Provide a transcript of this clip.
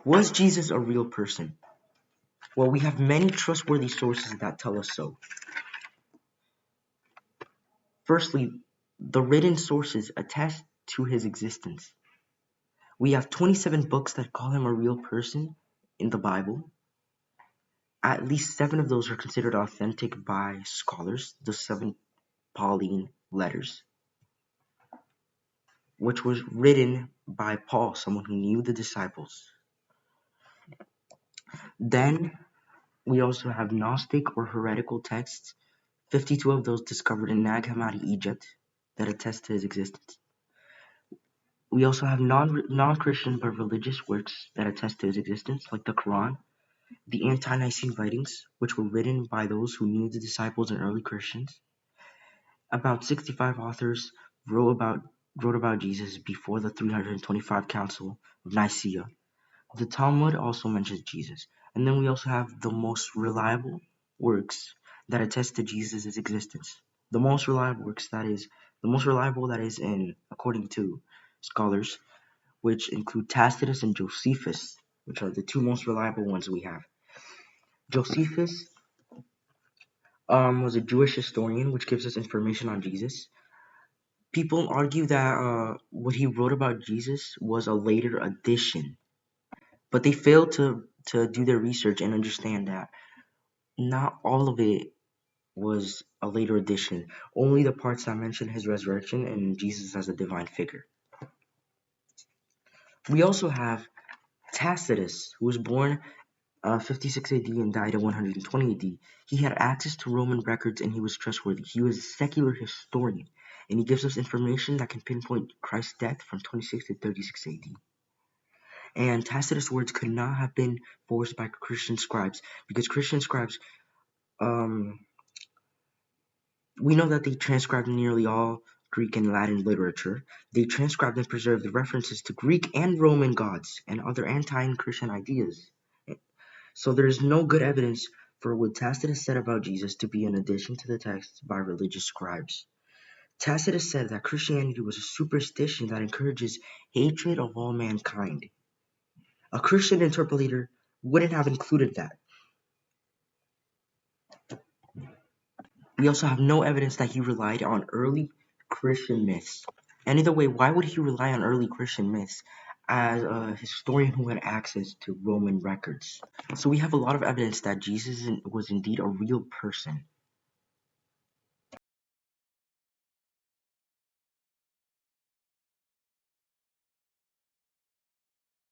Was Jesus a real person? Well, we have many trustworthy sources that tell us so. Firstly, the written sources attest to his existence. We have 27 books that call him a real person in the Bible. At least 7 of those are considered authentic by scholars, the 7 Pauline letters, which was written by Paul, someone who knew the disciples. Then we also have Gnostic or heretical texts, 52 of those discovered in Nag Hammadi, Egypt, that attest to his existence. We also have non-Christian but religious works that attest to his existence, like the Quran, the Ante-Nicene writings, which were written by those who knew the disciples and early Christians. About 65 authors wrote about Jesus before the 325 Council of Nicaea. The Talmud also mentions Jesus. And then we also have the most reliable works that attest to Jesus' existence. The most reliable that is in, according to scholars, which include Tacitus and Josephus, which are the 2 most reliable ones we have. Josephus was a Jewish historian, which gives us information on Jesus. People argue that what he wrote about Jesus was a later addition, but they failed to do their research and understand that not all of it was a later addition, only the parts that mention his resurrection and Jesus as a divine figure. We also have Tacitus, who was born 56 AD and died in 120 AD. He had access to Roman records and he was trustworthy. He was a secular historian, and he gives us information that can pinpoint Christ's death from 26 to 36 AD. And Tacitus' words could not have been forced by Christian scribes, because Christian scribes, we know that they transcribed nearly all Greek and Latin literature. They transcribed and preserved the references to Greek and Roman gods and other anti-Christian ideas. So there is no good evidence for what Tacitus said about Jesus to be an addition to the text by religious scribes. Tacitus said that Christianity was a superstition that encourages hatred of all mankind. A Christian interpolator wouldn't have included that. We also have no evidence that he relied on early Christian myths. And either way, why would he rely on early Christian myths as a historian who had access to Roman records? So we have a lot of evidence that Jesus was indeed a real person.